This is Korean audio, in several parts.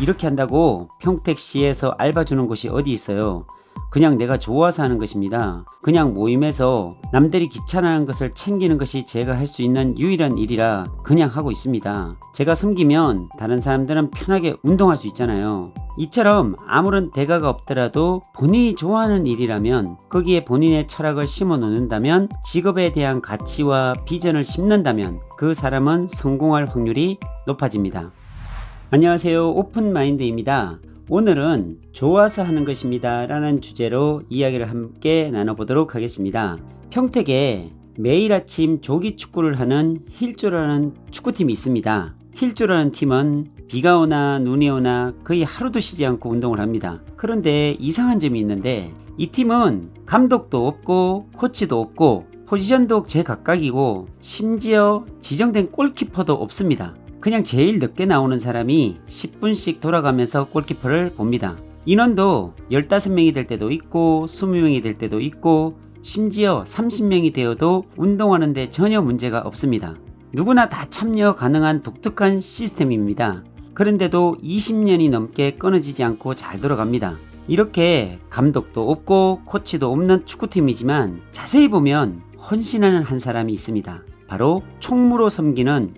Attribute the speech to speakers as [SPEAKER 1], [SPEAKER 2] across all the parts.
[SPEAKER 1] 이렇게 한다고 평택시에서 알바 주는 곳이 어디 있어요. 그냥 내가 좋아서 하는 것입니다. 그냥 모임에서 남들이 귀찮아하는 것을 챙기는 것이 제가 할 수 있는 유일한 일이라 그냥 하고 있습니다. 제가 섬기면 다른 사람들은 편하게 운동할 수 있잖아요. 이처럼 아무런 대가가 없더라도 본인이 좋아하는 일이라면 거기에 본인의 철학을 심어 놓는다면 직업에 대한 가치와 비전을 심는다면 그 사람은 성공할 확률이 높아집니다. 안녕하세요, 오픈마인드입니다. 오늘은 좋아서 하는 것입니다 라는 주제로 이야기를 함께 나눠보도록 하겠습니다. 평택에 매일 아침 조기 축구를 하는 힐조라는 축구팀이 있습니다. 힐조라는 팀은 비가 오나 눈이 오나 거의 하루도 쉬지 않고 운동을 합니다. 그런데 이상한 점이 있는데 이 팀은 감독도 없고 코치도 없고 포지션도 제각각이고 심지어 지정된 골키퍼도 없습니다. 그냥 제일 늦게 나오는 사람이 10분씩 돌아가면서 골키퍼를 봅니다. 인원도 15명이 될 때도 있고 20명이 될 때도 있고 심지어 30명이 되어도 운동하는데 전혀 문제가 없습니다. 누구나 다 참여 가능한 독특한 시스템입니다. 그런데도 20년이 넘게 끊어지지 않고 잘 돌아갑니다. 이렇게 감독도 없고 코치도 없는 축구팀이지만 자세히 보면 헌신하는 한 사람이 있습니다. 바로 총무로 섬기는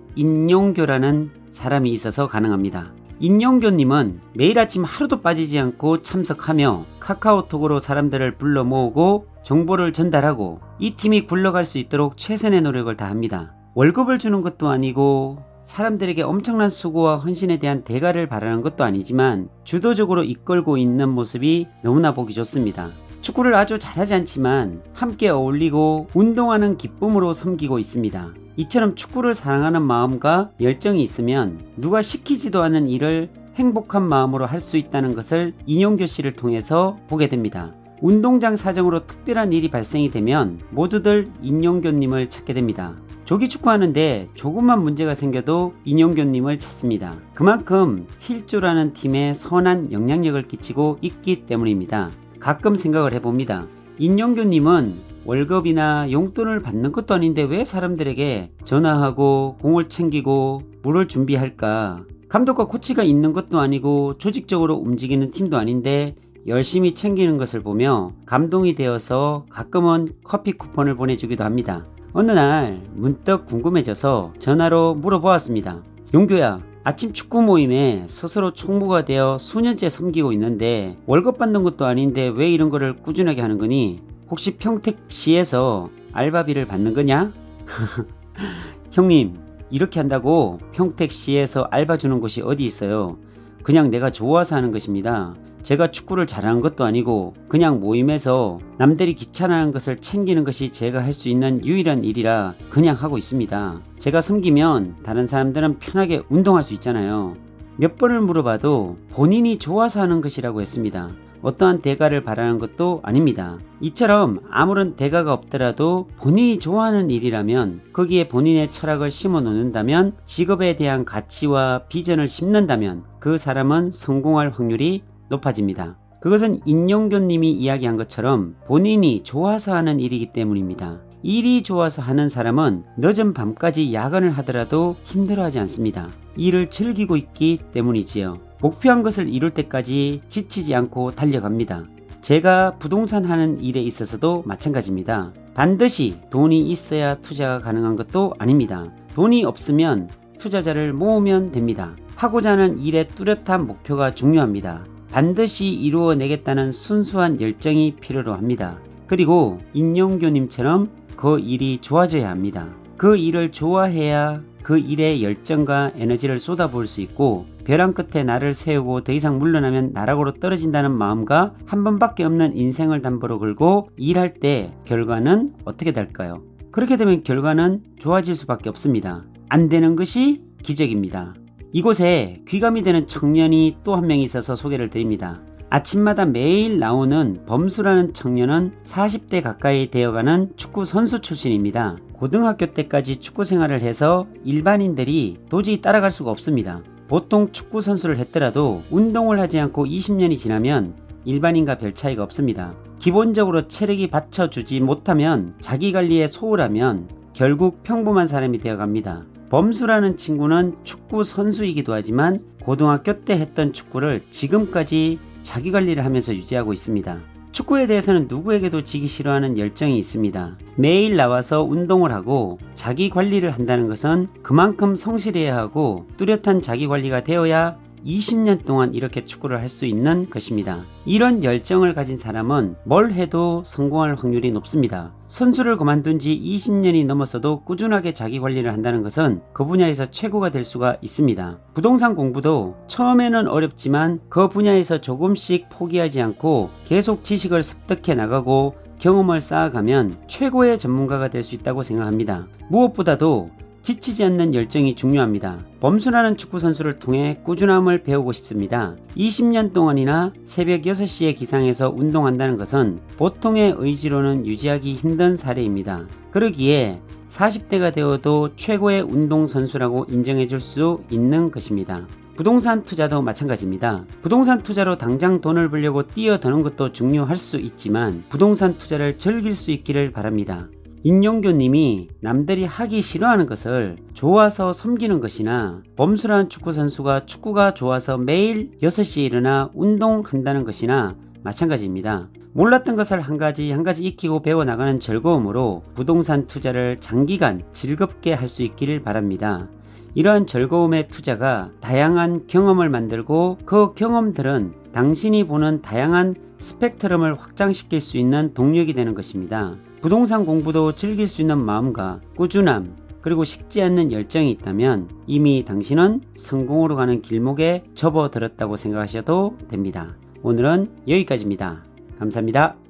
[SPEAKER 1] 인용교라는 사람이 있어서 가능합니다. 인용교님은 매일 아침 하루도 빠지지 않고 참석하며 카카오톡으로 사람들을 불러 모으고 정보를 전달하고 이 팀이 굴러갈 수 있도록 최선의 노력을 다합니다. 월급을 주는 것도 아니고 사람들에게 엄청난 수고와 헌신에 대한 대가를 바라는 것도 아니지만 주도적으로 이끌고 있는 모습이 너무나 보기 좋습니다. 축구를 아주 잘하지 않지만 함께 어울리고 운동하는 기쁨으로 섬기고 있습니다. 이처럼 축구를 사랑하는 마음과 열정이 있으면 누가 시키지도 않은 일을 행복한 마음으로 할 수 있다는 것을 인용교 씨를 통해서 보게 됩니다. 운동장 사정으로 특별한 일이 발생이 되면 모두들 인용교님을 찾게 됩니다. 조기 축구하는데 조금만 문제가 생겨도 인용교님을 찾습니다. 그만큼 힐조라는 팀에 선한 영향력을 끼치고 있기 때문입니다. 가끔 생각을 해봅니다. 인용교님은 월급이나 용돈을 받는 것도 아닌데 왜 사람들에게 전화하고 공을 챙기고 물을 준비할까? 감독과 코치가 있는 것도 아니고 조직적으로 움직이는 팀도 아닌데 열심히 챙기는 것을 보며 감동이 되어서 가끔은 커피 쿠폰을 보내주기도 합니다. 어느 날 문득 궁금해져서 전화로 물어보았습니다. 용교야, 아침 축구 모임에 스스로 총무가 되어 수년째 섬기고 있는데 월급 받는 것도 아닌데 왜 이런 거를 꾸준하게 하는 거니? 혹시 평택시에서 알바비를 받는 거냐? 형님, 이렇게 한다고 평택시에서 알바 주는 곳이 어디 있어요. 그냥 내가 좋아서 하는 것입니다. 제가 축구를 잘하는 것도 아니고 그냥 모임에서 남들이 귀찮아하는 것을 챙기는 것이 제가 할 수 있는 유일한 일이라 그냥 하고 있습니다. 제가 섬기면 다른 사람들은 편하게 운동할 수 있잖아요. 몇 번을 물어봐도 본인이 좋아서 하는 것이라고 했습니다. 어떠한 대가를 바라는 것도 아닙니다. 이처럼 아무런 대가가 없더라도 본인이 좋아하는 일이라면 거기에 본인의 철학을 심어 놓는다면 직업에 대한 가치와 비전을 심는다면 그 사람은 성공할 확률이 높아집니다. 그것은 인용교님이 이야기한 것처럼 본인이 좋아서 하는 일이기 때문입니다. 일이 좋아서 하는 사람은 늦은 밤까지 야근을 하더라도 힘들어하지 않습니다. 일을 즐기고 있기 때문이지요. 목표한 것을 이룰 때까지 지치지 않고 달려갑니다. 제가 부동산 하는 일에 있어서도 마찬가지입니다. 반드시 돈이 있어야 투자가 가능한 것도 아닙니다. 돈이 없으면 투자자를 모으면 됩니다. 하고자 하는 일의 뚜렷한 목표가 중요합니다. 반드시 이루어내겠다는 순수한 열정이 필요로 합니다. 그리고 인용교님처럼 그 일이 좋아져야 합니다. 그 일을 좋아해야 그 일에 열정과 에너지를 쏟아부을 수 있고 벼랑 끝에 나를 세우고 더 이상 물러나면 나락으로 떨어진다는 마음과 한 번밖에 없는 인생을 담보로 걸고 일할 때 결과는 어떻게 될까요? 그렇게 되면 결과는 좋아질 수밖에 없습니다. 안 되는 것이 기적입니다. 이곳에 귀감이 되는 청년이 또 한 명 있어서 소개를 드립니다. 아침마다 매일 나오는 범수라는 청년은 40대 가까이 되어가는 축구 선수 출신입니다. 고등학교 때까지 축구 생활을 해서 일반인들이 도저히 따라갈 수가 없습니다. 보통 축구 선수를 했더라도 운동을 하지 않고 20년이 지나면 일반인과 별 차이가 없습니다. 기본적으로 체력이 받쳐주지 못하면 자기관리에 소홀하면 결국 평범한 사람이 되어갑니다. 범수라는 친구는 축구 선수이기도 하지만 고등학교 때 했던 축구를 지금까지 자기 관리를 하면서 유지하고 있습니다. 축구에 대해서는 누구에게도 지기 싫어하는 열정이 있습니다. 매일 나와서 운동을 하고 자기 관리를 한다는 것은 그만큼 성실해야 하고 뚜렷한 자기 관리가 되어야 20년 동안 이렇게 축구를 할 수 있는 것입니다. 이런 열정을 가진 사람은 뭘 해도 성공할 확률이 높습니다. 선수를 그만둔 지 20년이 넘었어도 꾸준하게 자기 관리를 한다는 것은 그 분야에서 최고가 될 수가 있습니다. 부동산 공부도 처음에는 어렵지만 그 분야에서 조금씩 포기하지 않고 계속 지식을 습득해 나가고 경험을 쌓아가면 최고의 전문가가 될 수 있다고 생각합니다. 무엇보다도 지치지 않는 열정이 중요합니다. 범수라는 축구 선수를 통해 꾸준함을 배우고 싶습니다. 20년 동안이나 새벽 6시에 기상해서 운동한다는 것은 보통의 의지로는 유지하기 힘든 사례입니다. 그러기에 40대가 되어도 최고의 운동선수라고 인정해 줄 수 있는 것입니다. 부동산 투자도 마찬가지입니다. 부동산 투자로 당장 돈을 벌려고 뛰어드는 것도 중요할 수 있지만 부동산 투자를 즐길 수 있기를 바랍니다. 임용교님이 남들이 하기 싫어하는 것을 좋아서 섬기는 것이나 범수라는 축구선수가 축구가 좋아서 매일 6시에 일어나 운동한다는 것이나 마찬가지입니다. 몰랐던 것을 한 가지 익히고 배워나가는 즐거움으로 부동산 투자를 장기간 즐겁게 할 수 있기를 바랍니다. 이러한 즐거움의 투자가 다양한 경험을 만들고 그 경험들은 당신이 보는 다양한 스펙트럼을 확장시킬 수 있는 동력이 되는 것입니다. 부동산 공부도 즐길 수 있는 마음과 꾸준함 그리고 식지 않는 열정이 있다면 이미 당신은 성공으로 가는 길목에 접어들었다고 생각하셔도 됩니다. 오늘은 여기까지입니다. 감사합니다.